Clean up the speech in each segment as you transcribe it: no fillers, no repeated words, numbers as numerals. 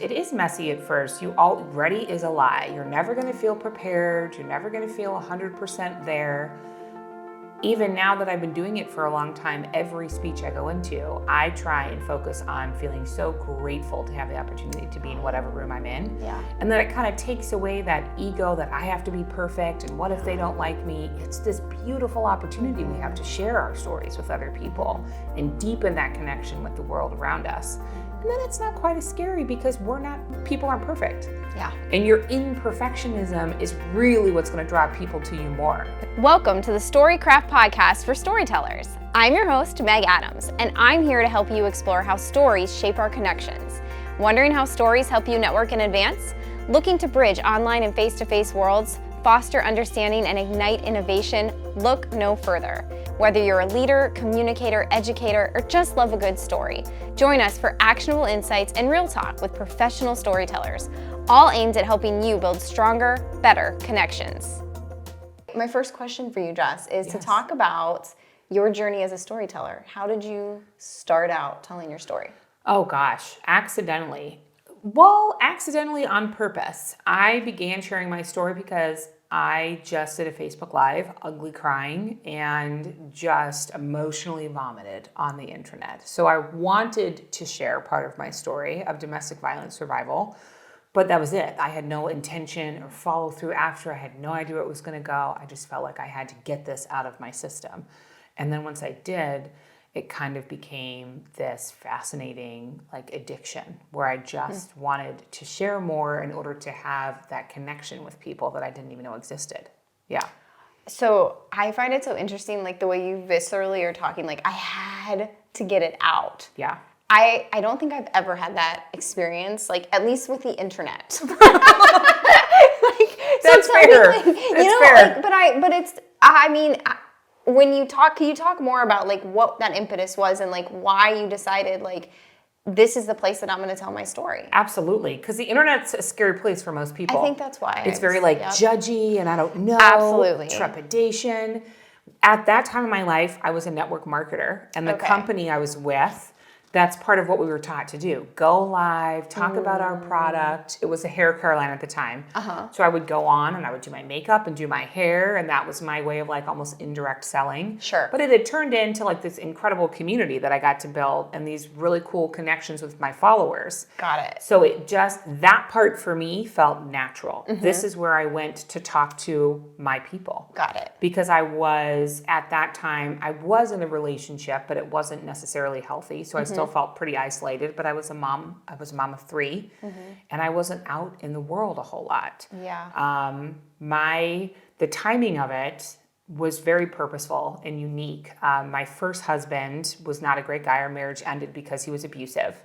it is messy at first. You already is a lie. You're never going to feel prepared. You're never going to feel 100% there. Even now that I've been doing it for a long time, every speech I go into, I try and focus on feeling so grateful to have the opportunity to be in whatever room I'm in. Yeah. And then it kind of takes away that ego that I have to be perfect and what if they don't like me? It's this beautiful opportunity we have to share our stories with other people and deepen that connection with the world around us. And then it's not quite as scary because people aren't perfect. Yeah. And your imperfectionism is really what's going to draw people to you more. Welcome to the Storycraft Podcast for storytellers. I'm your host, Meg Adams, and I'm here to help you explore how stories shape our connections. Wondering how stories help you network and advance? Looking to bridge online and face-to-face worlds, foster understanding, and ignite innovation? Look no further. Whether you're a leader, communicator, educator, or just love a good story, join us for actionable insights and real talk with professional storytellers, all aimed at helping you build stronger, better connections. My first question for you, Jess, is to talk about your journey as a storyteller. How did you start out telling your story? Oh gosh, accidentally. Well, accidentally on purpose. I began sharing my story because I just did a Facebook Live, ugly crying, and just emotionally vomited on the internet. So I wanted to share part of my story of domestic violence survival, but that was it. I had no intention or follow through after. I had no idea where it was going to go. I just felt like I had to get this out of my system. And then once I did, it kind of became this fascinating addiction where I just wanted to share more in order to have that connection with people that I didn't even know existed. Yeah. So I find it so interesting, the way you viscerally are talking, I had to get it out. Yeah. I don't think I've ever had that experience, at least with the internet. That's fair. That's fair. But it's, when you talk, can you talk more about what that impetus was and why you decided this is the place that I'm going to tell my story? Absolutely, because the internet's a scary place for most people. I think that's why. It's very judgy and I don't know. Absolutely. Trepidation. At that time in my life, I was a network marketer, and the company I was with, that's part of what we were taught to do. Go live, talk about our product. It was a hair care line at the time. So I would go on and I would do my makeup and do my hair, and that was my way of almost indirect selling. Sure. But it had turned into this incredible community that I got to build and these really cool connections with my followers. Got it. So that part for me felt natural. This is where I went to talk to my people. Got it. Because I was, at that time, I was in a relationship, but it wasn't necessarily healthy. So I still felt pretty isolated, but I was a mom. I was a mom of 3, and I wasn't out in the world a whole lot. Yeah. The timing of it was very purposeful and unique. My first husband was not a great guy. Our marriage ended because he was abusive.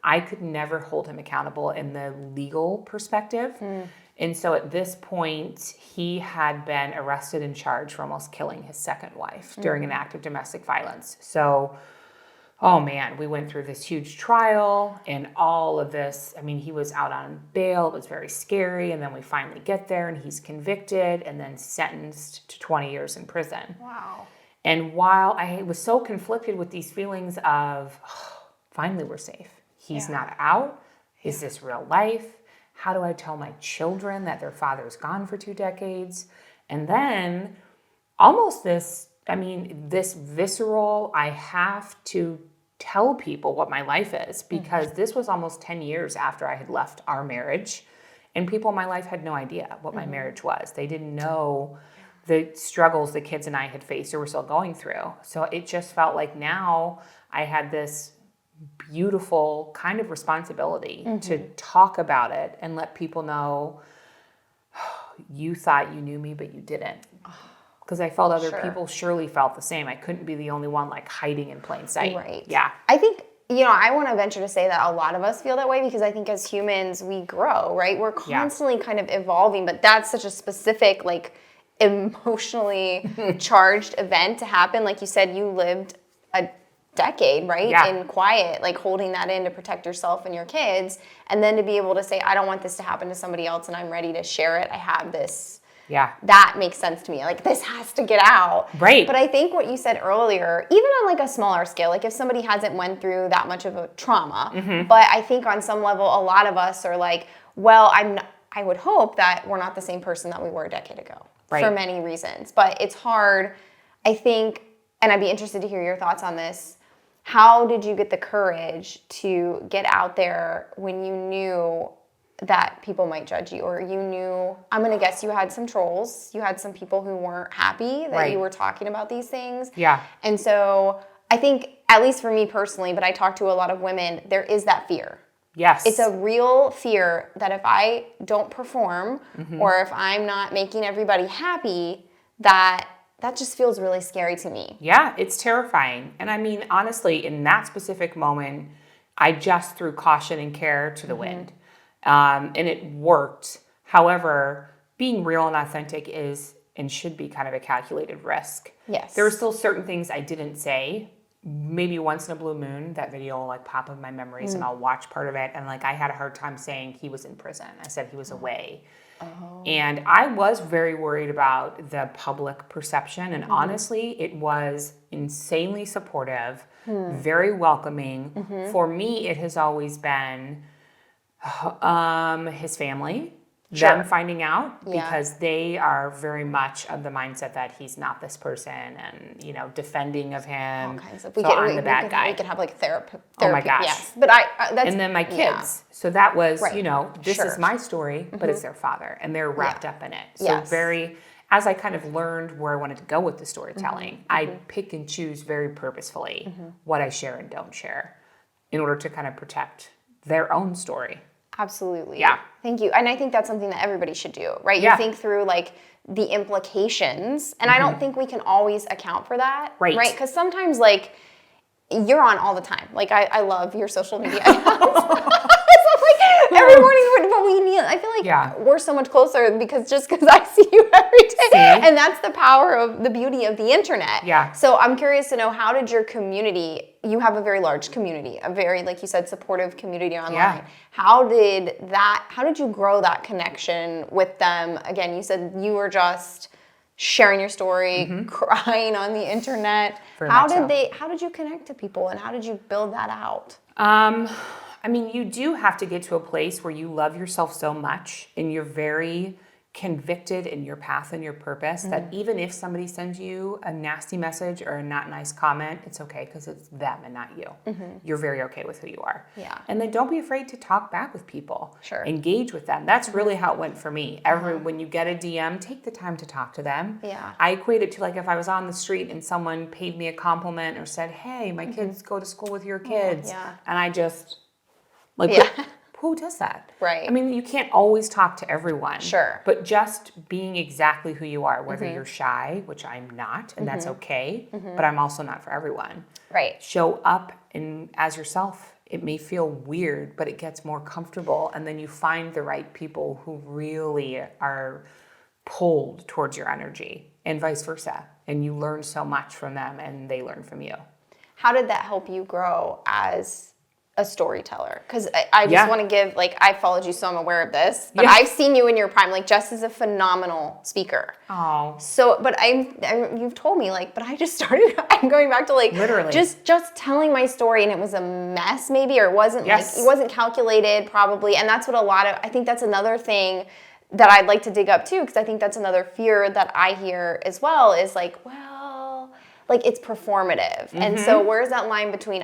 I could never hold him accountable in the legal perspective. And so at this point, he had been arrested and charged for almost killing his second wife during an act of domestic violence. So, oh man, we went through this huge trial and all of this. He was out on bail. It was very scary. And then we finally get there and he's convicted and then sentenced to 20 years in prison. Wow. And while I was so conflicted with these feelings of, finally we're safe. He's not out. Is this real life? How do I tell my children that their father's gone for 2 decades? And then almost this visceral, I have to tell people what my life is, because this was almost 10 years after I had left our marriage, and people in my life had no idea what my marriage was. They didn't know the struggles the kids and I had faced or were still going through. So it just felt like now I had this beautiful kind of responsibility to talk about it and let people know, you thought you knew me, but you didn't. Because I felt other people surely felt the same. I couldn't be the only one hiding in plain sight. Right. Yeah. I think, I want to venture to say that a lot of us feel that way, because I think as humans, we grow, right? We're constantly kind of evolving, but that's such a specific, emotionally charged event to happen. Like you said, you lived a decade, right? Yeah. In quiet, holding that in to protect yourself and your kids. And then to be able to say, I don't want this to happen to somebody else and I'm ready to share it. I have this Yeah. that makes sense to me. Like, this has to get out. Right. But I think what you said earlier, even on like a smaller scale, like if somebody hasn't went through that much of a trauma, but I think on some level, a lot of us are like, well, I would hope that we're not the same person that we were a decade ago for many reasons. But it's hard, I think, and I'd be interested to hear your thoughts on this. How did you get the courage to get out there when you knew that people might judge you, or you knew, I'm going to guess you had some trolls, you had some people who weren't happy that you were talking about these things. Yeah. And so I think, at least for me personally, but I talk to a lot of women, there is that fear. Yes. It's a real fear that if I don't perform or if I'm not making everybody happy, that just feels really scary to me. Yeah, it's terrifying. And I mean, honestly, in that specific moment, I just threw caution and care to the wind. And it worked. However, being real and authentic is and should be kind of a calculated risk. Yes. There were still certain things I didn't say. Maybe once in a blue moon, that video will like pop in my memories and I'll watch part of it. And like, I had a hard time saying he was in prison. I said he was away. And I was very worried about the public perception. And honestly, it was insanely supportive, very welcoming. For me, it has always been his family, them finding out, because they are very much of the mindset that he's not this person and, you know, defending of him. All kinds of, I'm the bad guy. We could have like therapy. Oh my gosh. Yes. But that's. And then my kids. So that was, you know, this Sure. is my story, but it's their father and they're wrapped up in it. So as I kind of learned where I wanted to go with the storytelling, I pick and choose very purposefully what I share and don't share in order to kind of protect their own story. Absolutely. Yeah. Thank you. And I think that's something that everybody should do, right? You think through like the implications, and I don't think we can always account for that, right? Because sometimes like you're on all the time. Like I love your social media accounts. Every morning, but we need, I feel like we're so much closer because I see you every day. And that's the power of the beauty of the internet. Yeah. So I'm curious to know, how did your community, you have a very large community, a very, like you said, supportive community online. Yeah. How did you grow that connection with them? Again, you said you were just sharing your story, crying on the internet. How did you connect to people and how did you build that out? I mean, you do have to get to a place where you love yourself so much and you're very convicted in your path and your purpose that even if somebody sends you a nasty message or a not nice comment, it's okay because it's them and not you. You're very okay with who you are. Yeah. And then don't be afraid to talk back with people. Sure. Engage with them. That's really how it went for me. When you get a DM, take the time to talk to them. Yeah. I equate it to like if I was on the street and someone paid me a compliment or said, hey, my kids go to school with your kids. And I just... who does that? Right. I mean, you can't always talk to everyone. Sure. But just being exactly who you are, whether you're shy, which I'm not, and that's okay, but I'm also not for everyone. Right. Show up as yourself. It may feel weird, but it gets more comfortable, and then you find the right people who really are pulled towards your energy, and vice versa. And you learn so much from them, and they learn from you. How did that help you grow as a storyteller? Because I just want to give, like, I followed you, so I'm aware of this, but I've seen you in your prime. Like, Jess is a phenomenal speaker. Oh. So, but you've told me, like, but I just started, I'm going back to, like, literally just telling my story, and it was a mess, maybe, or it wasn't, like, it wasn't calculated, probably, and that's what I think that's another thing that I'd like to dig up, too, because I think that's another fear that I hear as well, is, like, well, like, it's performative. And so where's that line between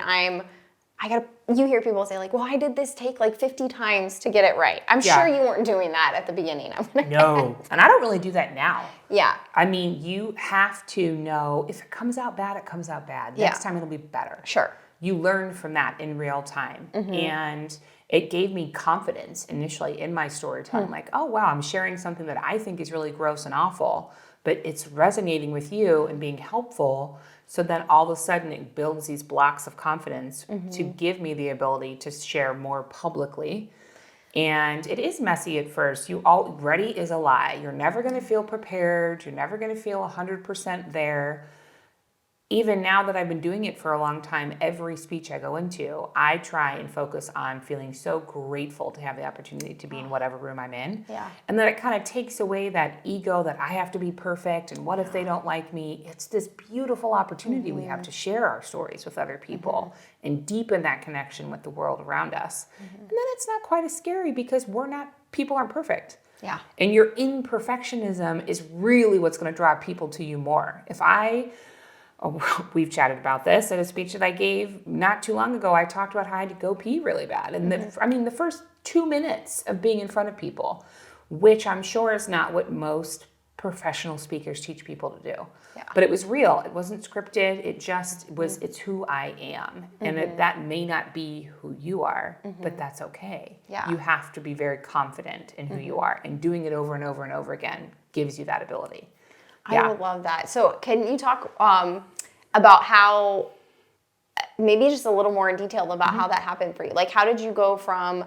you hear people say like, well, I did this take like 50 times to get it right. I'm sure you weren't doing that at the beginning. No. And I don't really do that now. Yeah. I mean, you have to know if it comes out bad, it comes out bad. Next time it'll be better. Sure. You learn from that in real time. And it gave me confidence initially in my storytelling. Like, oh, wow, I'm sharing something that I think is really gross and awful, but it's resonating with you and being helpful. So then all of a sudden it builds these blocks of confidence to give me the ability to share more publicly. And it is messy at first. Ready is a lie. You're never going to feel prepared. You're never going to feel 100% there. even now that I've been doing it for a long time, every speech I go into, I try and focus on feeling so grateful to have the opportunity to be in whatever room I'm in. Yeah. And then it kind of takes away that ego that I have to be perfect and what if they don't like me? It's this beautiful opportunity we have to share our stories with other people and deepen that connection with the world around us. And then it's not quite as scary because people aren't perfect. Yeah. And your imperfectionism is really what's going to draw people to you more. We've chatted about this at a speech that I gave not too long ago. I talked about how I had to go pee really bad. And the first 2 minutes of being in front of people, which I'm sure is not what most professional speakers teach people to do. Yeah. But it was real. It wasn't scripted. It just was, it's who I am. And that may not be who you are, but that's okay. Yeah. You have to be very confident in who you are. And doing it over and over and over again gives you that ability. I would love that. So can you talk about how, maybe just a little more in detail about how that happened for you? Like, how did you go from,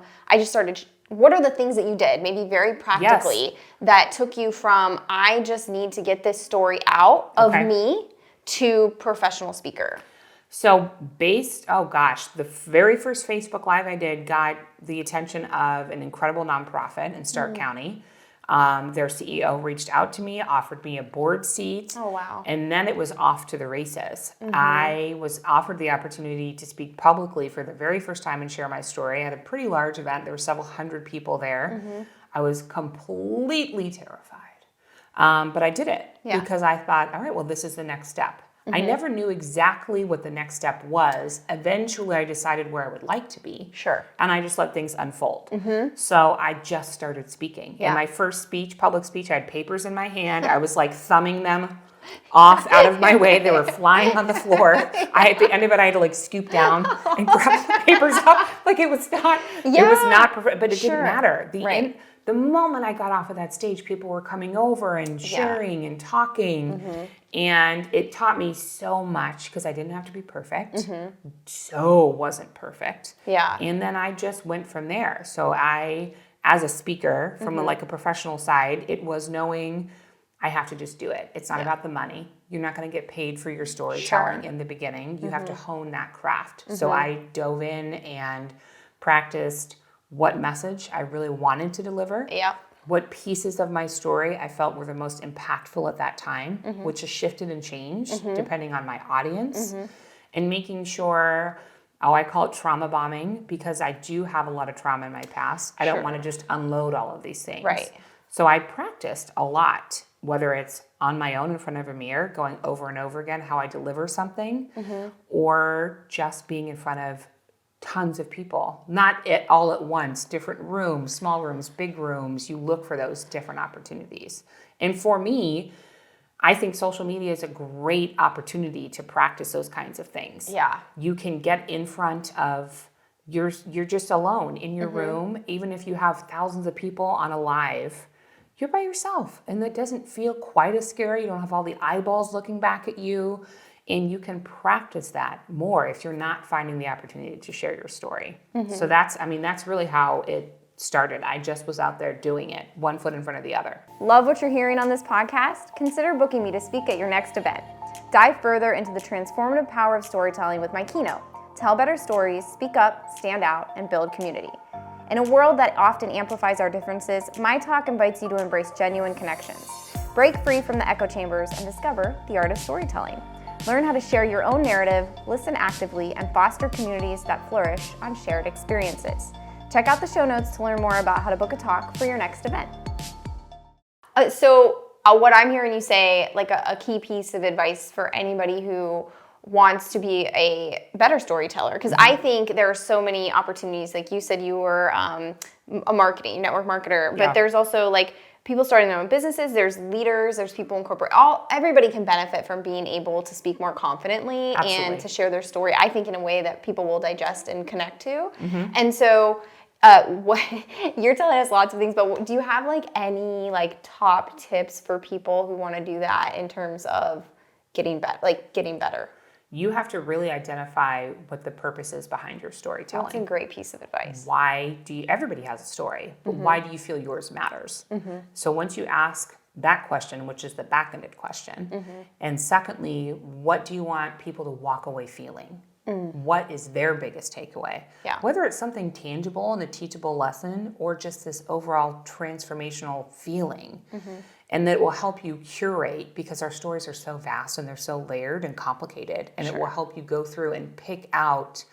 what are the things that you did, maybe very practically, that took you from, I just need to get this story out of me to professional speaker? So the very first Facebook Live I did got the attention of an incredible nonprofit in Stark County. Their CEO reached out to me, offered me a board seat. Oh, wow. And then it was off to the races. I was offered the opportunity to speak publicly for the very first time and share my story. I had a pretty large event. There were several hundred people there. I was completely terrified. But I did it because I thought, all right, well, this is the next step. I never knew exactly what the next step was. Eventually, I decided where I would like to be. Sure. And I just let things unfold. So I just started speaking. In my first public speech, I had papers in my hand. I was like thumbing them off out of my way. They were flying on the floor. At the end of it, I had to like scoop down and grab the papers up. Like it was not perfect, but it didn't matter. The moment I got off of that stage, people were coming over and sharing and talking. And it taught me so much because I didn't have to be perfect. So wasn't perfect. Yeah. And then I just went from there. So as a speaker from a professional side, it was knowing I have to just do it. It's not about the money. You're not going to get paid for your storytelling in the beginning. You have to hone that craft. So I dove in and practiced what message I really wanted to deliver. Yeah. What pieces of my story I felt were the most impactful at that time, which has shifted and changed depending on my audience. And making sure, I call it trauma bombing because I do have a lot of trauma in my past. I don't want to just unload all of these things. Right. So I practiced a lot, whether it's on my own in front of a mirror, going over and over again how I deliver something, or just being in front of tons of people, not all at once, different rooms, small rooms, big rooms. You look for those different opportunities. And for me, I think social media is a great opportunity to practice those kinds of things. Yeah. You can get in front of, you're just alone in your room, even if you have thousands of people on a live, you're by yourself. And that doesn't feel quite as scary. You don't have all the eyeballs looking back at you. And you can practice that more if you're not finding the opportunity to share your story. So that's really how it started. I just was out there doing it, one foot in front of the other. Love what you're hearing on this podcast? Consider booking me to speak at your next event. Dive further into the transformative power of storytelling with my keynote. Tell better stories, speak up, stand out, and build community. In a world that often amplifies our differences, my talk invites you to embrace genuine connections. Break free from the echo chambers and discover the art of storytelling. Learn how to share your own narrative, listen actively, and foster communities that flourish on shared experiences. Check out the show notes to learn more about how to book a talk for your next event. So what I'm hearing you say, like a key piece of advice for anybody who wants to be a better storyteller, because I think there are so many opportunities. Like you said, you were a network marketer, but there's also like people starting their own businesses, there's leaders, there's people in corporate, everybody can benefit from being able to speak more confidently and to share their story, I think in a way that people will digest and connect to. And so you're telling us lots of things, but do you have like any like top tips for people who want to do that in terms of getting better? You have to really identify what the purpose is behind your storytelling. That's a great piece of advice. Everybody has a story, but why do you feel yours matters? So once you ask that question, which is the back-ended question. And secondly, what do you want people to walk away feeling? What is their biggest takeaway? Yeah. Whether it's something tangible and a teachable lesson or just this overall transformational feeling. And that will help you curate, because our stories are so vast and they're so layered and complicated. And it will help you go through and pick out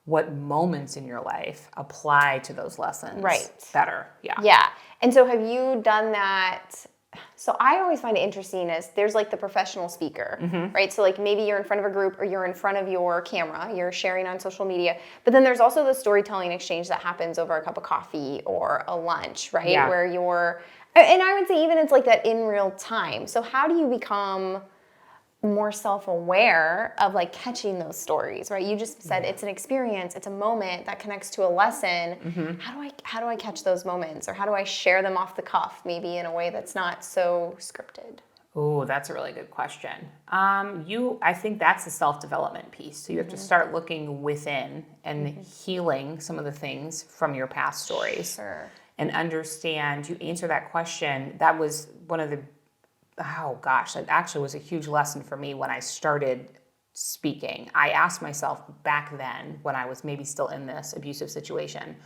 what moments in your life apply to those lessons better. Yeah. And so have you done that? So I always find it interesting is there's like the professional speaker, right? So like maybe you're in front of a group or you're in front of your camera, you're sharing on social media, but then there's also the storytelling exchange that happens over a cup of coffee or a lunch, right? Yeah. Where you're, and I would say even it's like that in real time. So how do you become more self-aware of like catching those stories, right? You just said it's an experience, it's a moment that connects to a lesson. How do I catch those moments, or how do I share them off the cuff, maybe in a way that's not so scripted? Oh, that's a really good question. I think that's the self-development piece. So you have to start looking within and healing some of the things from your past stories. And understand, you answer that question. That was one of the that actually was a huge lesson for me when I started speaking. I asked myself back then, when I was maybe still in this abusive situation,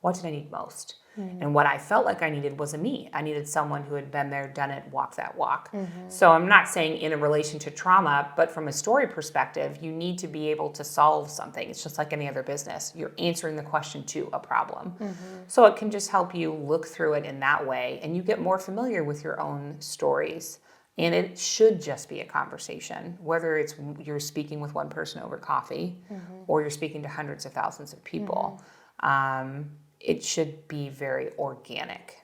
what did I need most? And what I felt like I needed was a me. I needed someone who had been there, done it, walked that walk. So I'm not saying in a relation to trauma, but from a story perspective, you need to be able to solve something. It's just like any other business. You're answering the question to a problem. So it can just help you look through it in that way, and you get more familiar with your own stories. And it should just be a conversation, whether it's you're speaking with one person over coffee or you're speaking to hundreds of thousands of people. It should be very organic,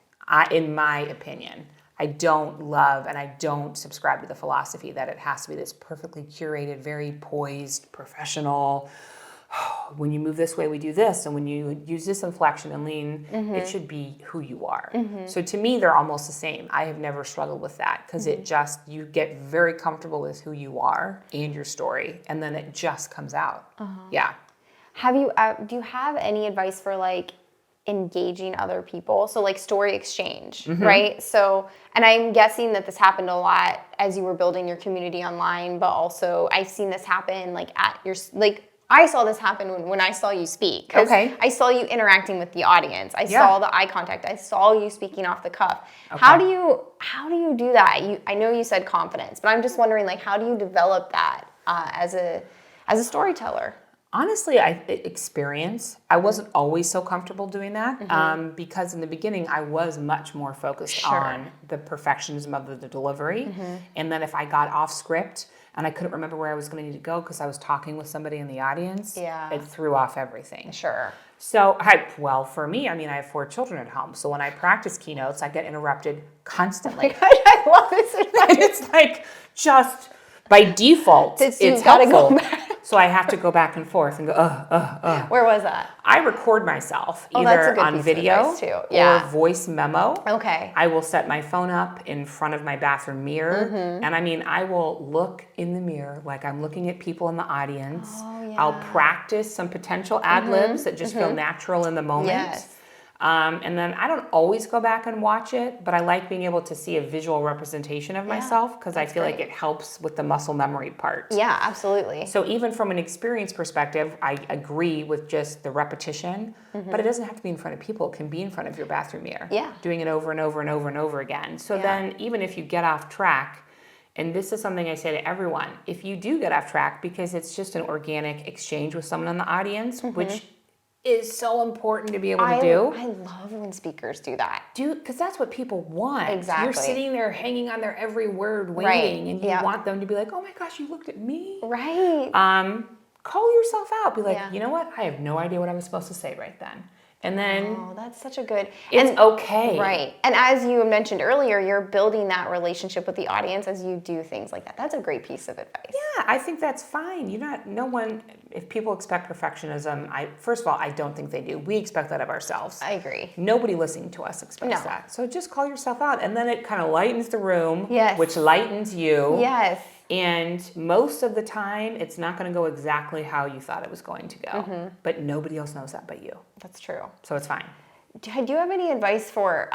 in my opinion. I don't love and I don't subscribe to the philosophy that it has to be this perfectly curated, very poised, professional. When you move this way, we do this. And when you use this inflection and lean, it should be who you are. So to me, they're almost the same. I have never struggled with that because you get very comfortable with who you are and your story. And then it just comes out. Yeah. Do you have any advice for like engaging other people? So like story exchange, right? So, and I'm guessing that this happened a lot as you were building your community online, but also I've seen this happen like at your, like I saw this happen when I saw you speak. Okay. I saw you interacting with the audience. I saw the eye contact. I saw you speaking off the cuff. How do you do that? I know you said confidence, but I'm just wondering like how do you develop that as a storyteller? Honestly, experience. I wasn't always so comfortable doing that because in the beginning I was much more focused on the perfectionism of the delivery. And then if I got off script and I couldn't remember where I was going to need to go because I was talking with somebody in the audience, it threw off everything. So, for me, I mean, I have 4 children at home. So when I practice keynotes, I get interrupted constantly. Oh my gosh, I love this. It's like just by default, it's helpful. Go back. So I have to go back and forth and go, Where was that? I record myself either on video or voice memo. Okay. I will set my phone up in front of my bathroom mirror. And I mean, I will look in the mirror like I'm looking at people in the audience. I'll practice some potential ad libs that just feel natural in the moment. And then I don't always go back and watch it, but I like being able to see a visual representation of myself because I feel like it helps with the muscle memory part. Yeah, absolutely. So even from an experience perspective, I agree with just the repetition, but it doesn't have to be in front of people. It can be in front of your bathroom mirror. Doing it over and over and over and over again. So then even if you get off track, and this is something I say to everyone, if you do get off track, because it's just an organic exchange with someone in the audience, which is so important to be able to do. I love when speakers do that. Because that's what people want. Exactly. You're sitting there hanging on their every word waiting, and you want them to be like, oh my gosh, you looked at me? Right. Call yourself out. Be like, you know what? I have no idea what I was supposed to say right then. And then that's such a good. It's okay. Right. And as you mentioned earlier, you're building that relationship with the audience as you do things like that. That's a great piece of advice. Yeah, I think that's fine. If people expect perfectionism, first of all, I don't think they do. We expect that of ourselves. I agree. Nobody listening to us expects that. So just call yourself out, and then it kind of lightens the room, which lightens you. Yes. And most of the time, it's not going to go exactly how you thought it was going to go. But nobody else knows that but you. That's true. So it's fine. do you have any advice for,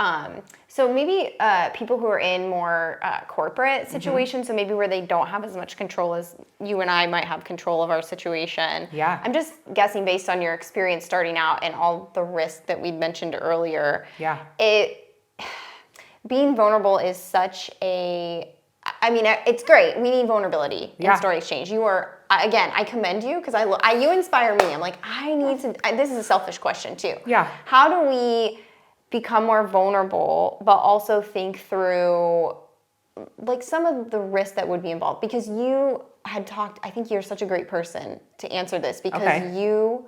so maybe people who are in more corporate situations, so maybe where they don't have as much control as you and I might have control of our situation. Yeah. I'm just guessing based on your experience starting out and all the risk that we mentioned earlier. Yeah. Being vulnerable is such a, I mean, it's great. We need vulnerability in story exchange. You are, again, I commend you because you inspire me. I'm like, I need to, this is a selfish question too. Yeah. How do we become more vulnerable, but also think through like some of the risks that would be involved? Because you had talked, I think you're such a great person to answer this because you,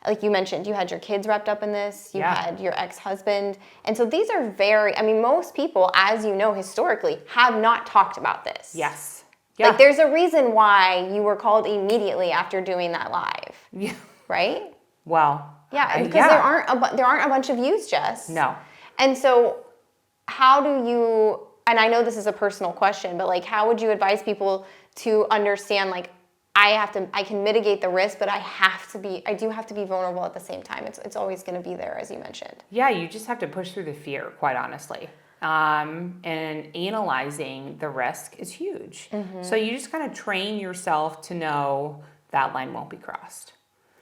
like you mentioned, you had your kids wrapped up in this, you had your ex-husband. And so these are most people, as you know, historically, have not talked about this. Yes. Yeah. Like there's a reason why you were called immediately after doing that live. Yeah. Right? Well. Yeah, because there aren't a bunch of views, Jess. No. And so how do you, and I know this is a personal question, but like how would you advise people to understand like, I can mitigate the risk, but I do have to be vulnerable at the same time. It's always going to be there, as you mentioned. Yeah, you just have to push through the fear, quite honestly. And analyzing the risk is huge. So you just kind of train yourself to know that line won't be crossed.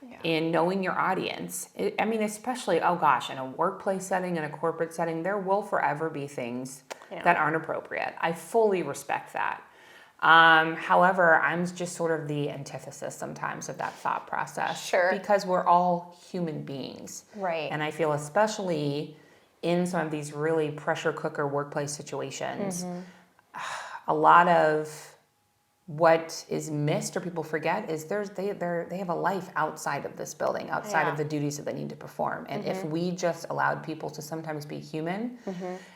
Yeah. And knowing your audience, especially, oh gosh, in a workplace setting, in a corporate setting, there will forever be things that aren't appropriate. I fully respect that. However, I'm just sort of the antithesis sometimes of that thought process. Sure. Because we're all human beings. Right. And I feel especially in some of these really pressure cooker workplace situations, a lot of what is missed or people forget is they have a life outside of this building, outside of the duties that they need to perform. And if we just allowed people to sometimes be human,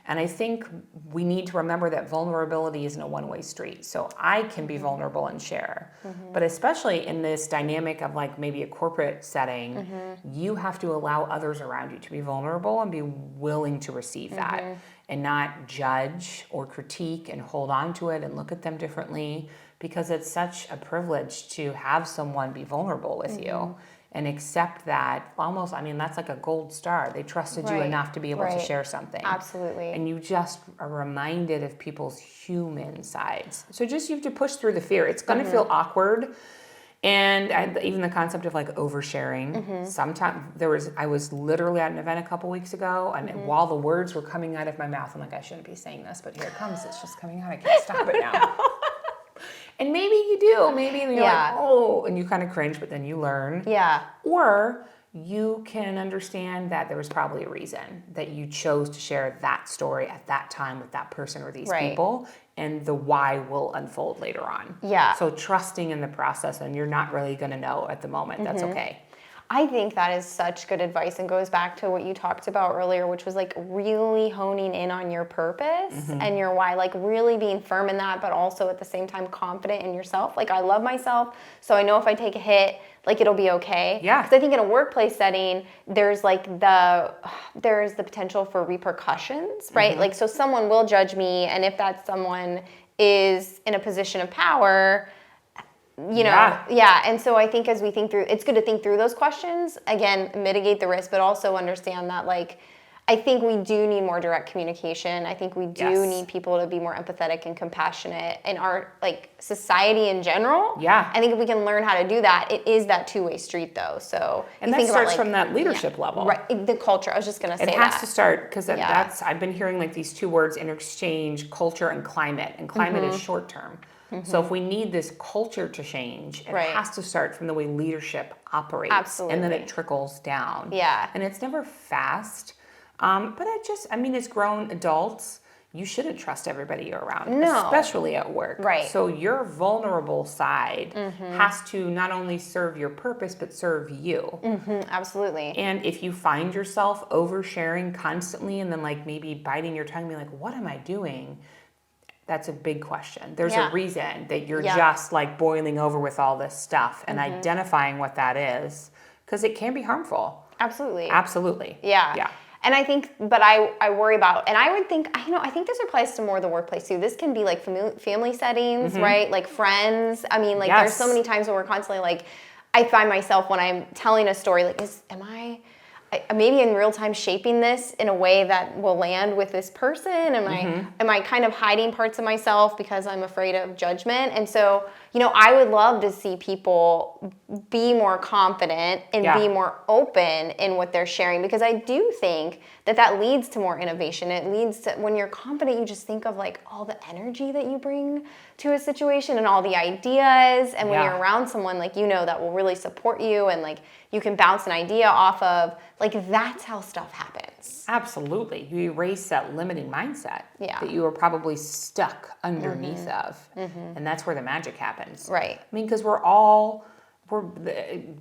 and I think we need to remember that vulnerability isn't a one-way street. So I can be vulnerable and share, but especially in this dynamic of like maybe a corporate setting, you have to allow others around you to be vulnerable and be willing to receive that and not judge or critique and hold on to it and look at them differently. Because it's such a privilege to have someone be vulnerable with you and accept that almost, that's like a gold star. They trusted you enough to be able to share something. Absolutely. And you just are reminded of people's human sides. So just you have to push through the fear. It's going to feel awkward. And even the concept of like oversharing. Sometimes I was literally at an event a couple weeks ago, and while the words were coming out of my mouth, I'm like, I shouldn't be saying this, but here it comes. It's just coming out. I can't stop it now. And maybe you do. Maybe you're like, oh, and you kind of cringe, but then you learn. Yeah. Or you can understand that there was probably a reason that you chose to share that story at that time with that person or these people, and the why will unfold later on. Yeah. So trusting in the process, and you're not really going to know at the moment. That's okay. I think that is such good advice and goes back to what you talked about earlier, which was like really honing in on your purpose and your why, like really being firm in that, but also at the same time confident in yourself. Like I love myself, so I know if I take a hit, like it'll be okay. Yeah. Because I think in a workplace setting, there's the potential for repercussions, right? Like so someone will judge me, and if that someone is in a position of power, and so I think as we think through, it's good to think through those questions, again, mitigate the risk, but also understand that like, I think we do need more direct communication. I think we do need people to be more empathetic and compassionate in our like society in general. Yeah. I think if we can learn how to do that, it is that two-way street though. So and that starts from that leadership level. Right. The culture. I was just going to say that. It has to start because I've been hearing like these two words in exchange, culture and climate is short term. So if we need this culture to change, it has to start from the way leadership operates. Absolutely. And then it trickles down. Yeah. And it's never fast. But as grown adults, you shouldn't trust everybody you're around, especially at work. Right. So your vulnerable side has to not only serve your purpose, but serve you. Absolutely. And if you find yourself oversharing constantly and then like maybe biting your tongue and be like, what am I doing? That's a big question. There's a reason that you're just like boiling over with all this stuff and identifying what that is, because it can be harmful. Absolutely. Absolutely. Yeah. Yeah. And I think, but I worry about, and I would think, I think this applies to more the workplace too. This can be like family settings, right? Like friends. I mean, like there's so many times where we're constantly like, I find myself when I'm telling a story, like, maybe in real time shaping this in a way that will land with this person? Am I kind of hiding parts of myself because I'm afraid of judgment? And so, I would love to see people be more confident and be more open in what they're sharing, because I do think that leads to more innovation. It leads to, when you're confident, you just think of like all the energy that you bring to a situation and all the ideas. And when you're around someone like, that will really support you, and like you can bounce an idea off of, like, that's how stuff happens. Absolutely. You erase that limiting mindset that you were probably stuck underneath of. And that's where the magic happens. Right. I mean, because we're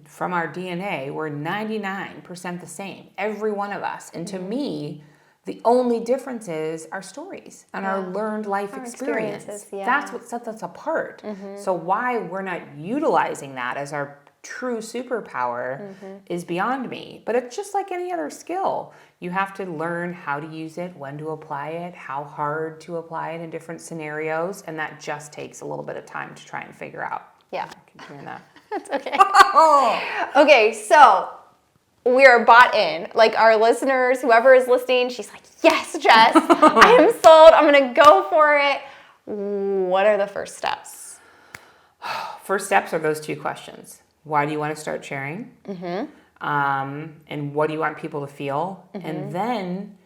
from our DNA, we're 99% the same, every one of us. And to me, the only difference is our stories and our learned life experiences. That's what sets us apart. So why we're not utilizing that as our true superpower is beyond me. But it's just like any other skill. You have to learn how to use it, when to apply it, how hard to apply it in different scenarios. And that just takes a little bit of time to try and figure out. Yeah. I keep hearing that. That's okay. Okay, so we are bought in. Like, our listeners, whoever is listening, she's like, yes, Jess, I am sold. I'm going to go for it. What are the first steps? First steps are those two questions. Why do you want to start sharing? And what do you want people to feel? And then,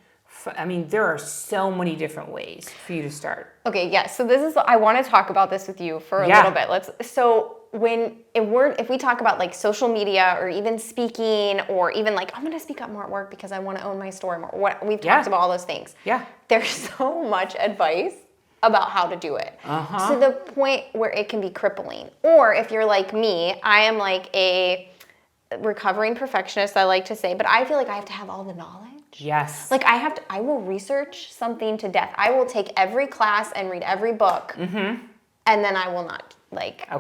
there are so many different ways for you to start. Okay, yes. So I want to talk about this with you for a little bit. If we talk about like social media, or even speaking, or even like, I'm going to speak up more at work because I want to own my story more. We've talked about all those things. Yeah. There's so much advice about how to do it. To the point where it can be crippling. Or if you're like me, I am like a recovering perfectionist, I like to say, but I feel like I have to have all the knowledge. Yes. Like I will research something to death. I will take every class and read every book, and then I will not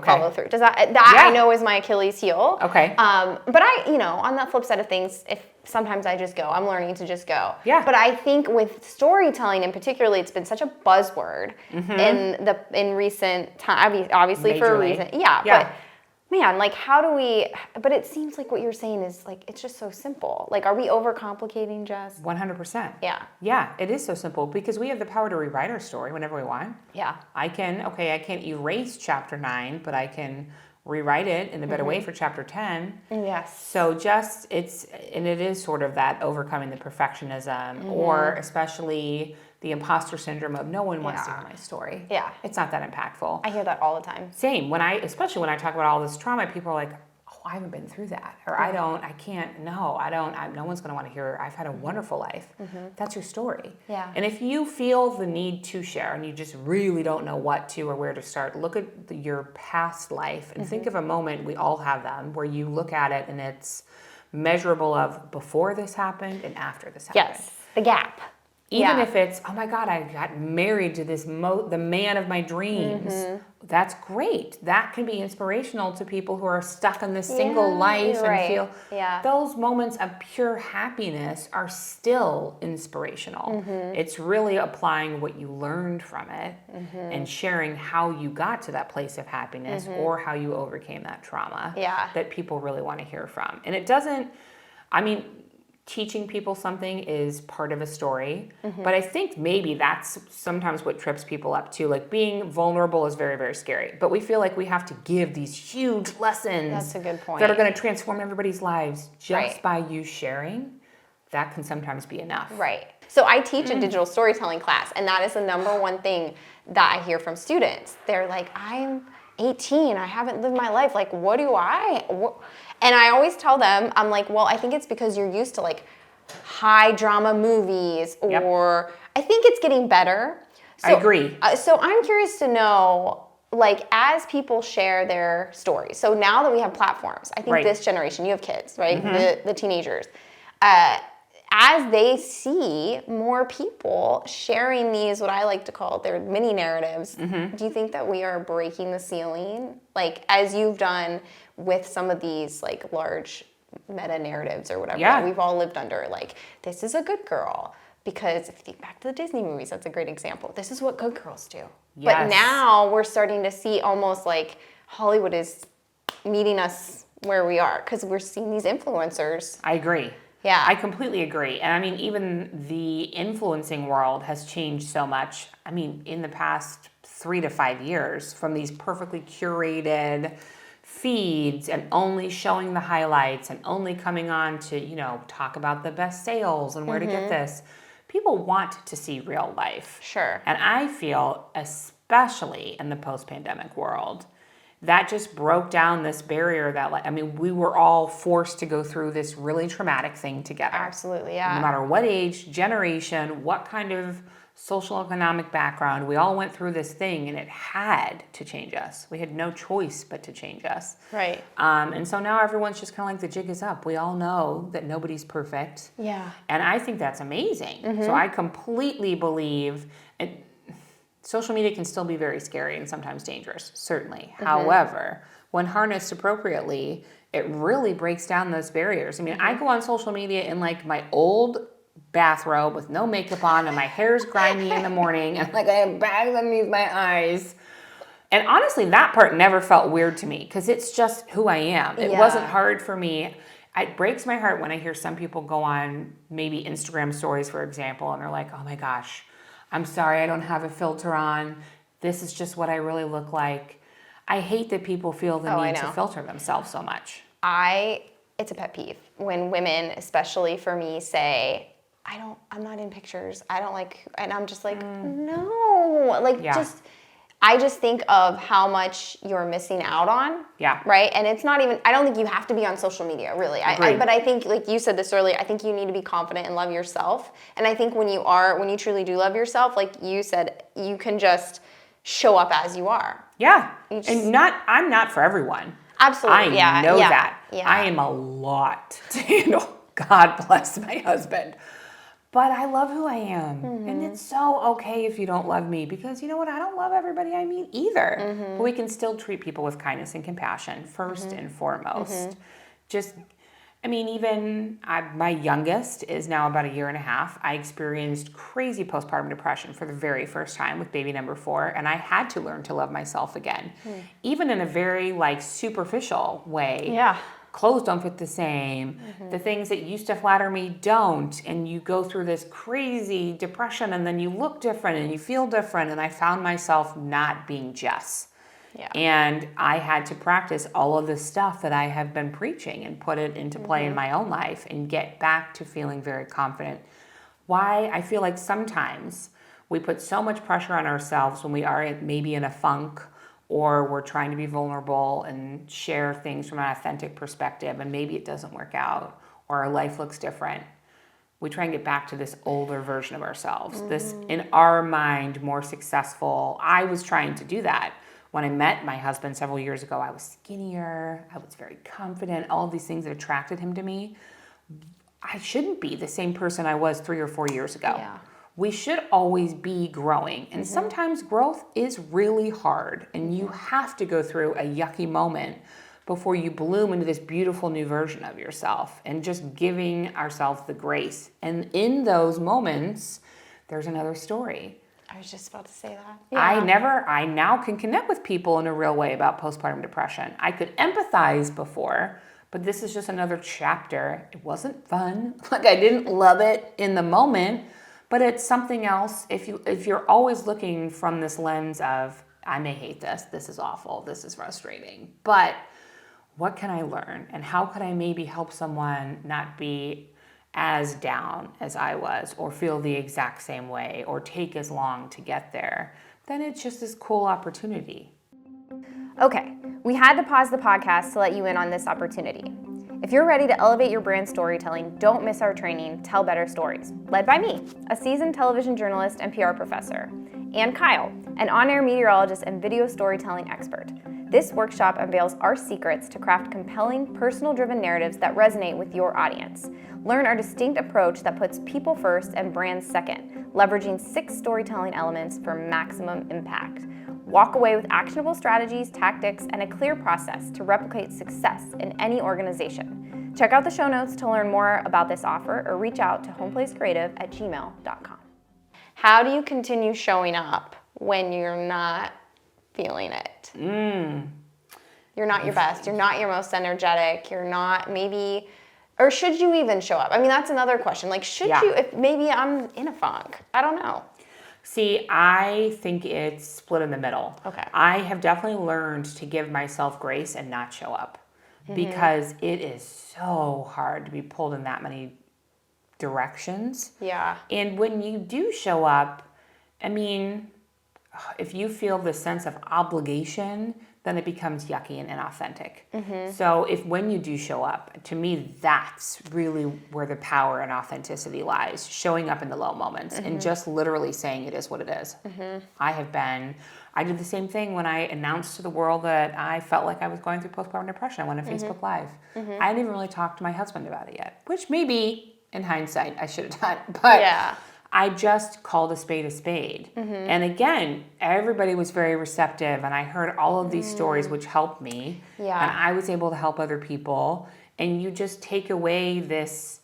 follow through. Does that I know is my Achilles heel. Okay. But on that flip side of things, if sometimes I just go, I'm learning to just go. Yeah. But I think with storytelling in particular, it's been such a buzzword in recent time, obviously Majorly. for a reason. Yeah. But man, like, how do we, but it seems like what you're saying is like, it's just so simple. Like, are we overcomplicating, Jess? 100%. Yeah. Yeah, it is so simple because we have the power to rewrite our story whenever we want. Yeah. I can't erase chapter 9, but I can rewrite it in a better way for chapter 10. Yes. So it is sort of that overcoming the perfectionism, or especially the imposter syndrome of no one wants to hear my story. Yeah. It's not that impactful. I hear that all the time. Same. Especially when I talk about all this trauma, people are like, oh, I haven't been through that. Or no one's going to want to hear, I've had a wonderful life. That's your story. Yeah. And if you feel the need to share and you just really don't know what to or where to start, look at your past life and think of a moment, we all have them, where you look at it and it's measurable of before this happened and after this happened. Yes. The gap. Even if it's, oh my God, I got married to the man of my dreams. That's great. That can be inspirational to people who are stuck in this single life and feel those moments of pure happiness are still inspirational. It's really applying what you learned from it and sharing how you got to that place of happiness or how you overcame that trauma that people really want to hear from. And it doesn't, teaching people something is part of a story, but I think maybe that's sometimes what trips people up too. Like, being vulnerable is very, very scary, but we feel like we have to give these huge lessons. That's a good point. That are going to transform everybody's lives just by you sharing. That can sometimes be enough. Right. So I teach a digital storytelling class, and that is the number one thing that I hear from students. They're like, I'm 18, I haven't lived my life. Like, what do I... And I always tell them, I'm like, well, I think it's because you're used to like high drama movies, or I think it's getting better. So, I agree. So I'm curious to know, like, as people share their stories. So now that we have platforms, I think this generation, you have kids, right? The teenagers. As they see more people sharing these, what I like to call their mini narratives, do you think that we are breaking the ceiling? Like, as you've done with some of these like large meta narratives or whatever that we've all lived under, like, this is a good girl. Because if you think back to the Disney movies, that's a great example. This is what good girls do. Yes. But now we're starting to see almost like Hollywood is meeting us where we are, because we're seeing these influencers. I agree. Yeah. I completely agree. And I mean, even the influencing world has changed so much. I mean, in the past 3 to 5 years, from these perfectly curated feeds and only showing the highlights and only coming on to, talk about the best sales and where to get this. People want to see real life. Sure. And I feel, especially in the post-pandemic world, that just broke down this barrier that, we were all forced to go through this really traumatic thing together. Absolutely, yeah. No matter what age, generation, what kind of social economic background, we all went through this thing, and it had to change us. We had no choice but to change us. Right. And so now everyone's just kind of like, the jig is up. We all know that nobody's perfect. Yeah. And I think that's amazing. So I completely believe social media can still be very scary and sometimes dangerous, certainly. However, when harnessed appropriately, it really breaks down those barriers. I mean, I go on social media in like my old bathrobe with no makeup on, and my hair's grimy in the morning, and like I have bags underneath my eyes. And honestly, that part never felt weird to me because it's just who I am. It wasn't hard for me. It breaks my heart when I hear some people go on maybe Instagram stories, for example, and they're like, oh my gosh, I'm sorry, I don't have a filter on. This is just what I really look like. I hate that people feel the need to filter themselves so much. It's a pet peeve when women, especially for me, say, I'm not in pictures. I don't like, and I'm just like, no, I just think of how much you're missing out on. Yeah. Right. And it's not even, I don't think you have to be on social media, really. But I think, like you said this earlier, I think you need to be confident and love yourself. And I think when you truly do love yourself, like you said, you can just show up as you are. Yeah. I'm not for everyone. Absolutely. I know that. Yeah. I am a lot to handle. God bless my husband. But I love who I am. And it's so okay if you don't love me, because you know what? I don't love everybody I meet either. But we can still treat people with kindness and compassion first and foremost. My youngest is now about 1.5 years. I experienced crazy postpartum depression for the very first time with baby number 4. And I had to learn to love myself again, even in a very superficial way. Yeah. Clothes don't fit the same. The things that used to flatter me don't. And you go through this crazy depression, and then you look different and you feel different. And I found myself not being Jess. Yeah. And I had to practice all of this stuff that I have been preaching and put it into play in my own life and get back to feeling very confident. Why I feel like sometimes we put so much pressure on ourselves when we are maybe in a funk, or we're trying to be vulnerable and share things from an authentic perspective, and maybe it doesn't work out, or our life looks different. We try and get back to this older version of ourselves, this, in our mind, more successful. I was trying to do that. When I met my husband several years ago, I was skinnier, I was very confident, all of these things that attracted him to me. I shouldn't be the same person I was 3 or 4 years ago. Yeah. We should always be growing. And sometimes growth is really hard. And you have to go through a yucky moment before you bloom into this beautiful new version of yourself. And just giving ourselves the grace. And in those moments, there's another story. I was just about to say that. Yeah. I now can connect with people in a real way about postpartum depression. I could empathize before, but this is just another chapter. It wasn't fun. I didn't love it in the moment. But it's something else. If you're always looking from this lens of, I may hate this is awful, this is frustrating, but what can I learn? And how could I maybe help someone not be as down as I was, or feel the exact same way, or take as long to get there? Then it's just this cool opportunity. Okay, we had to pause the podcast to let you in on this opportunity. If you're ready to elevate your brand storytelling, don't miss our training, Tell Better Stories, led by me, a seasoned television journalist and PR professor, and Kyle, an on-air meteorologist and video storytelling expert. This workshop unveils our secrets to craft compelling, personal-driven narratives that resonate with your audience. Learn our distinct approach that puts people first and brands second, leveraging 6 storytelling elements for maximum impact. Walk away with actionable strategies, tactics, and a clear process to replicate success in any organization. Check out the show notes to learn more about this offer, or reach out to homeplacecreative@gmail.com. How do you continue showing up when you're not feeling it? You're not your best. You're not your most energetic. You're not, maybe Or should you even show up? I mean, that's another question. Like, should Yeah. you, if maybe I'm in a funk? I don't know. See, I think it's split in the middle. Okay. I have definitely learned to give myself grace and not show up because it is so hard to be pulled in that many directions. Yeah. And when you do show up, I mean, if you feel this sense of obligation, then it becomes yucky and inauthentic. So when you do show up, to me, that's really where the power and authenticity lies, showing up in the low moments and just literally saying it is what it is. I did the same thing when I announced to the world that I felt like I was going through postpartum depression. I went on Facebook Live. I hadn't even really talked to my husband about it yet, which maybe in hindsight I should have done, but Yeah. I just called a spade a spade. And again, everybody was very receptive, and I heard all of these stories, which helped me. Yeah. And I was able to help other people. And you just take away this,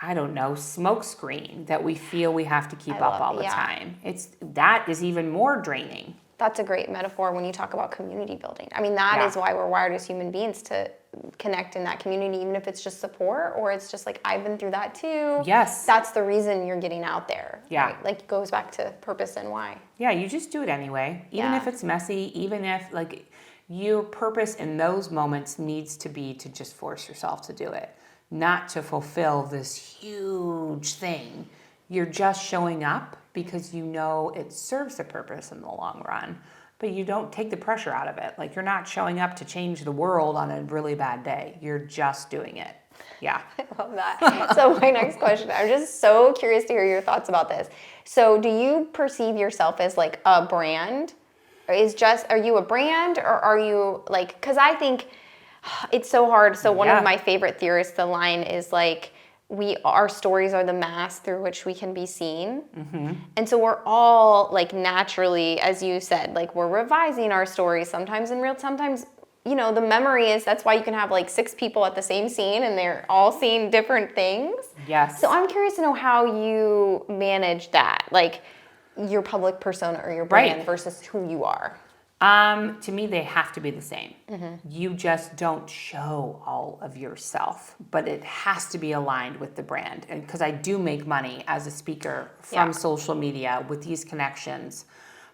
I don't know, smoke screen that we feel we have to keep up all the time. That is even more draining. That's a great metaphor when you talk about community building. I mean, that is why we're wired as human beings to connect in that community, even if it's just support or it's just like, I've been through that too. Yes. That's the reason you're getting out there. Yeah. Right? Like, it goes back to purpose and why. Yeah, you just do it anyway. Even if it's messy, even if like your purpose in those moments needs to be to just force yourself to do it, not to fulfill this huge thing. You're just showing up because you know it serves a purpose in the long run, but you don't take the pressure out of it. Like, you're not showing up to change the world on a really bad day. You're just doing it. Yeah. I love that. So my next question, I'm just so curious to hear your thoughts about this. So do you perceive yourself as like a brand? Are you a brand, or are you like, because I think it's so hard. So one of my favorite theorists, the line is like, our stories are the mask through which we can be seen. And so we're all like naturally, as you said, like we're revising our stories sometimes in real, sometimes, you know, the memory is, that's why you can have like 6 people at the same scene and they're all seeing different things. Yes. So I'm curious to know how you manage that, like your public persona or your brand versus who you are. To me, they have to be the same. You just don't show all of yourself, but it has to be aligned with the brand. And because I do make money as a speaker from social media with these connections,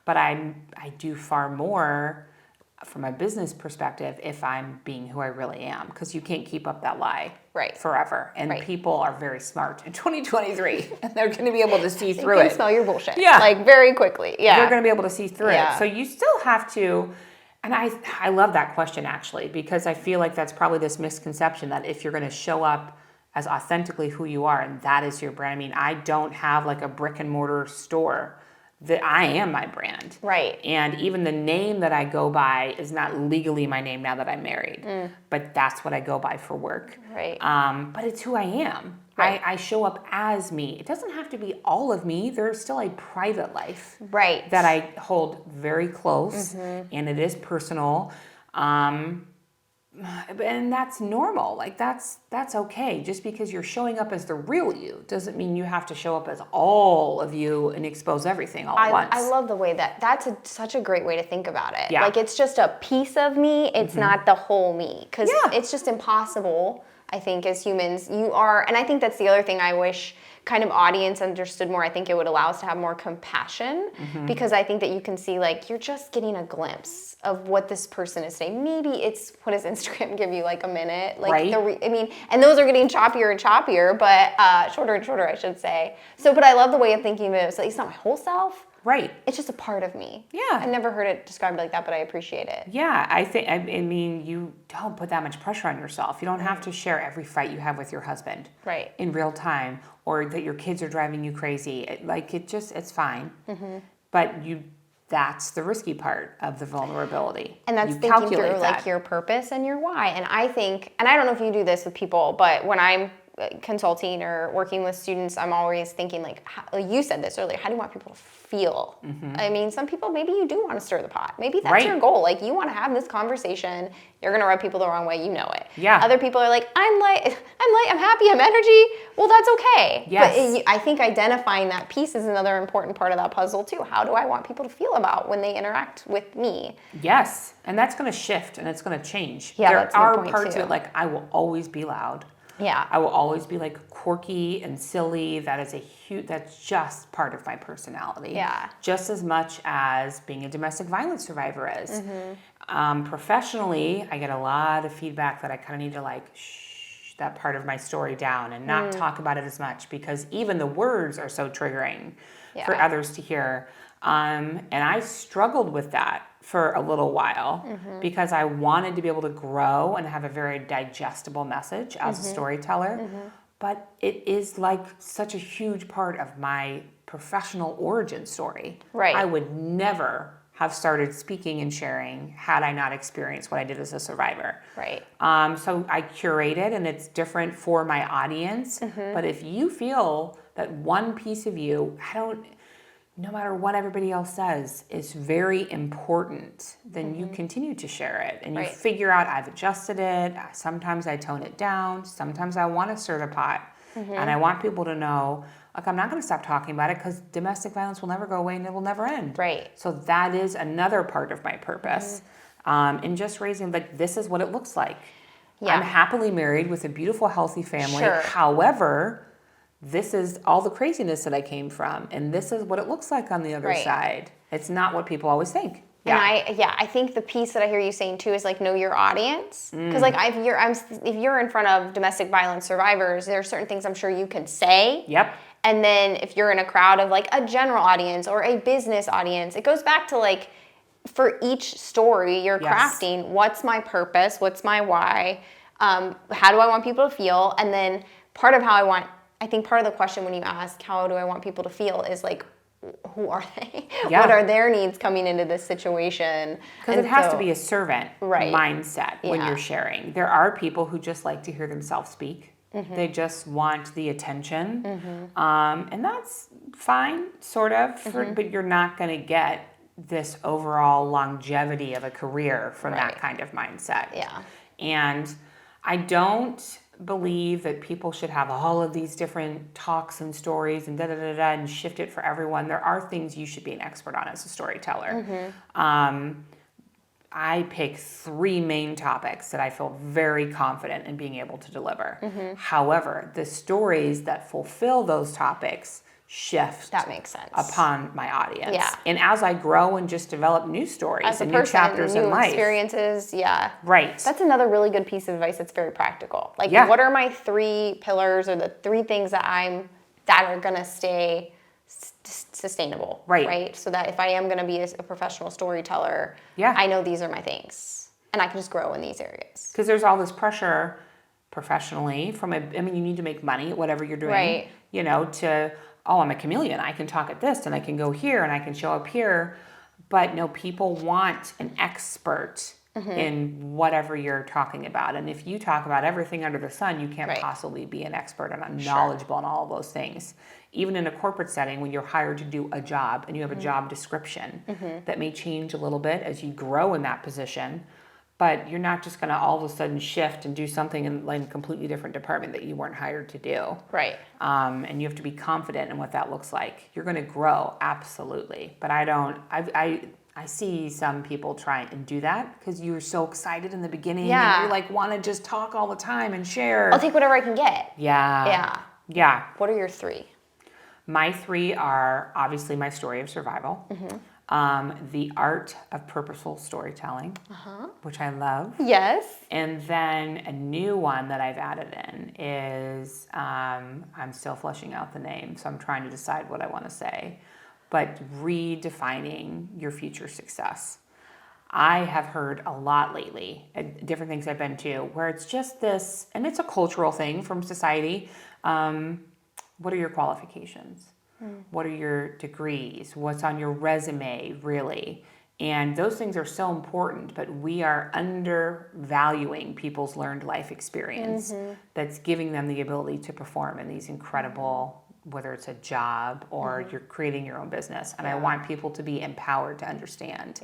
but I do far more from a business perspective if I'm being who I really am, because you can't keep up that lie forever. And people are very smart in 2023, and they're going to be able to see through it. They can smell your bullshit. Yeah. Like very quickly. Yeah. They're going to be able to see through it. So you still have to, and I love that question actually, because I feel like that's probably this misconception that if you're going to show up as authentically who you are and that is your brand. I mean, I don't have like a brick and mortar store. That I am my brand. Right. And even the name that I go by is not legally my name now that I'm married. But that's what I go by for work. Right. But it's who I am. Right. I show up as me. It doesn't have to be all of me. There's still a private life. Right. That I hold very close. And it is personal. And that's normal. Like that's okay. Just because you're showing up as the real you doesn't mean you have to show up as all of you and expose everything all at once. I love the way that's such a great way to think about it. Yeah. Like it's just a piece of me. It's not the whole me. Because it's just impossible, I think, as humans. You are, and I think that's the other thing I wish kind of audience understood more. I think it would allow us to have more compassion, because I think that you can see like you're just getting a glimpse of what this person is saying. Maybe it's, what does Instagram give you, like a minute? Like I mean, and those are getting choppier and choppier, but shorter and shorter, I should say. So, but I love the way of thinking of it. So it's not my whole self. Right. It's just a part of me. Yeah. I've never heard it described like that, but I appreciate it. Yeah, I mean, you don't put that much pressure on yourself. You don't have to share every fight you have with your husband. Right. In real time, or that your kids are driving you crazy. It's fine. But that's the risky part of the vulnerability. And that's you thinking through like your purpose and your why. And I think, and I don't know if you do this with people, but when I'm consulting or working with students, I'm always thinking like you said this earlier, how do you want people to feel? I mean, some people, maybe you do want to stir the pot. Maybe that's your goal. Like you want to have this conversation. You're going to rub people the wrong way. You know it. Yeah. Other people are like, I'm happy, I'm energy. Well, that's okay. Yes. But I think identifying that piece is another important part of that puzzle too. How do I want people to feel about when they interact with me? Yes. And that's going to shift and it's going to change. Yeah, there that's a good are point parts too. of it, like I will always be loud. Yeah. I will always be like quirky and silly. That's just part of my personality. Yeah. Just as much as being a domestic violence survivor is. Professionally, I get a lot of feedback that I kind of need to like shh that part of my story down and not talk about it as much, because even the words are so triggering for others to hear. And I struggled with that for a little while because I wanted to be able to grow and have a very digestible message as a storyteller. But it is like such a huge part of my professional origin story. Right. I would never have started speaking and sharing had I not experienced what I did as a survivor. Right. So I curate it, and it's different for my audience. But if you feel that one piece of you, no matter what everybody else says, is very important, then you continue to share it. And you figure out, I've adjusted it. Sometimes I tone it down. Sometimes I want to stir the pot. And I want people to know, like, I'm not going to stop talking about it, because domestic violence will never go away and it will never end. Right. So that is another part of my purpose. In just raising, like, this is what it looks like. Yeah. I'm happily married with a beautiful, healthy family. Sure. However, this is all the craziness that I came from, and this is what it looks like on the other side. It's not what people always think. And I think the piece that I hear you saying too is like, know your audience. Because like if you're in front of domestic violence survivors, there are certain things I'm sure you can say. Yep. And then if you're in a crowd of like a general audience or a business audience, it goes back to like, for each story you're crafting, what's my purpose? What's my why? How do I want people to feel? And then part of I think part of the question when you ask, how do I want people to feel, is like, who are they? Yeah. What are their needs coming into this situation? Because it has to be a servant mindset when Yeah. you're sharing. There are people who just like to hear themselves speak. They just want the attention. And that's fine, sort of, but you're not going to get this overall longevity of a career from that kind of mindset. Yeah. And I don't believe that people should have all of these different talks and stories and and shift it for everyone. There are things you should be an expert on as a storyteller. I pick 3 main topics that I feel very confident in being able to deliver. However, the stories that fulfill those topics shift That makes sense. upon my audience. Yeah. And as I grow and just develop new stories As a and person, new chapters new in life. experiences, Right. That's another really good piece of advice that's very practical. Like, what are my 3 pillars, or the 3 things that are going to stay sustainable? Right. So that if I am going to be a professional storyteller, I know these are my things, and I can just grow in these areas. Because there's all this pressure professionally you need to make money at whatever you're doing. Right. I'm a chameleon. I can talk at this and I can go here and I can show up here. But no, people want an expert in whatever you're talking about. And if you talk about everything under the sun, you can't possibly be an expert and knowledgeable in all of those things. Even in a corporate setting, when you're hired to do a job and you have a job description that may change a little bit as you grow in that position, but you're not just going to all of a sudden shift and do something in like a completely different department that you weren't hired to do. Right. And you have to be confident in what that looks like. You're going to grow, absolutely. But I see some people try and do that because you were so excited in the beginning. And you like want to just talk all the time and share. I'll take whatever I can get. Yeah. What are your 3? My 3 are obviously my story of survival. The art of purposeful storytelling, which I love. Yes. And then a new one that I've added in is, I'm still fleshing out the name, so I'm trying to decide what I want to say, but redefining your future success. I have heard a lot lately at different things I've been to where it's just this, and it's a cultural thing from society. What are your qualifications? What are your degrees? What's on your resume, really? And those things are so important, but we are undervaluing people's learned life experience that's giving them the ability to perform in these incredible, whether it's a job or you're creating your own business. And I want people to be empowered to understand.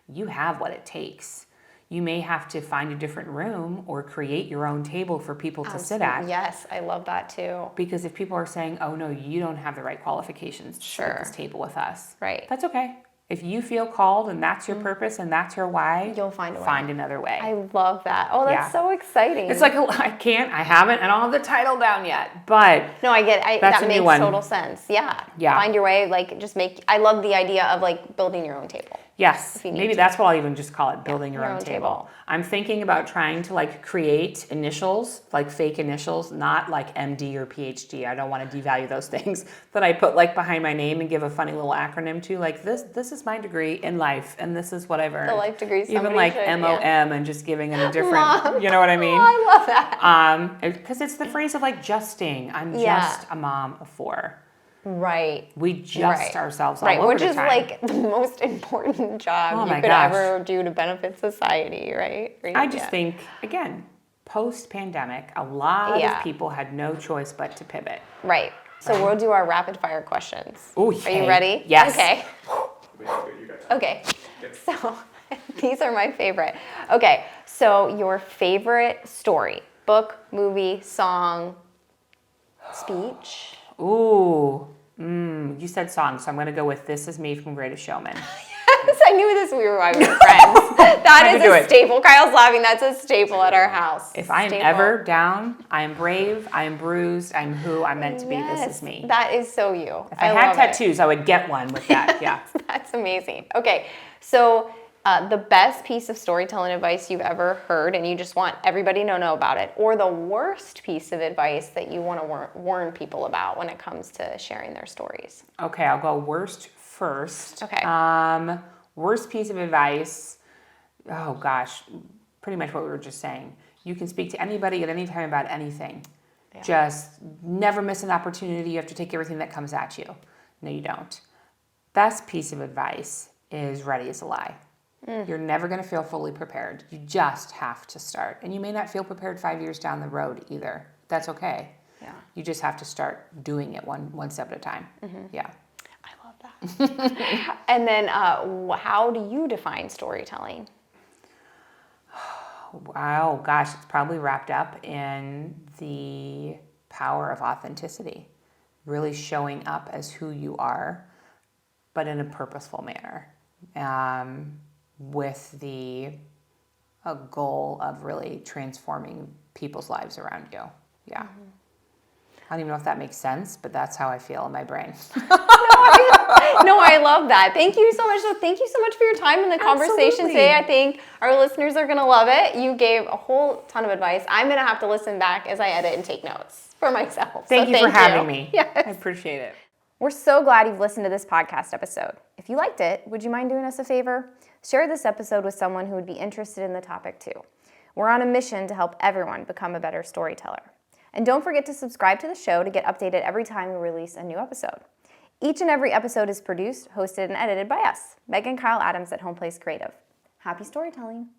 You have what it takes. You may have to find a different room or create your own table for people to sit at. Yes, I love that too. Because if people are saying, oh no, you don't have the right qualifications to sit at this table with us. Right. That's okay. If you feel called and that's your purpose and that's your why, You'll find a way. Find another way. I love that. Oh, that's so exciting. It's like, I haven't, I don't have the title down yet, but. No, I get it. That's that a new makes one. total sense. Yeah. Yeah. Find your way, like I love the idea of like building your own table. Yes, you need maybe to. that's what I'll even just call it, building your own table. I'm thinking about trying to like create initials, like fake initials, not like MD or PhD. I don't want to devalue those things that I put like behind my name and give a funny little acronym to. Like this is my degree in life, and this is what I've earned. The life degree. Even like MOM and just giving it a different, Mom. you know what I mean? Oh, I love that. Because it's the phrase of like justing. I'm just a mom of 4. Right. We just ourselves all over which the is time. like the most important job you could ever do to benefit society, right? I just think, again, post-pandemic, a lot of people had no choice but to pivot. Right. So we'll do our rapid fire questions. Ooh, Are you ready? Yes. Okay. Okay. So these are my favorite. Okay. So your favorite story, book, movie, song, speech? Ooh, you said song, so I'm going to go with This Is Me from Greatest Showman. Yes, I knew this. We were friends. That is a staple. Kyle's laughing. That's a staple at our house. If I am ever down, I am brave, I am bruised, I'm who I'm meant to be. This is me. That is so you. If I had tattoos, I would get one with that. Yeah. That's amazing. Okay, so the best piece of storytelling advice you've ever heard, and you just want everybody to know about it, or the worst piece of advice that you want to warn people about when it comes to sharing their stories. Okay, I'll go worst first. Okay. Worst piece of advice. Oh gosh, pretty much what we were just saying. You can speak to anybody at any time about anything. Yeah. Just never miss an opportunity. You have to take everything that comes at you. No, you don't. Best piece of advice is ready as a lie. You're never going to feel fully prepared. You just have to start. And you may not feel prepared 5 years down the road either. That's okay. Yeah. You just have to start doing it one step at a time. Yeah. I love that. And then how do you define storytelling? Wow, gosh, it's probably wrapped up in the power of authenticity. Really showing up as who you are, but in a purposeful manner. With a goal of really transforming people's lives around you. Yeah. I don't even know if that makes sense, but that's how I feel in my brain. No, I love that. Thank you so much. So thank you so much for your time in the conversation today. I think our listeners are going to love it. You gave a whole ton of advice. I'm going to have to listen back as I edit and take notes for myself. Thank you for having me. Yes. I appreciate it. We're so glad you've listened to this podcast episode. If you liked it, would you mind doing us a favor? Share this episode with someone who would be interested in the topic too. We're on a mission to help everyone become a better storyteller. And don't forget to subscribe to the show to get updated every time we release a new episode. Each and every episode is produced, hosted, and edited by us, Meg and Kyle Adams at Home Place Creative. Happy storytelling.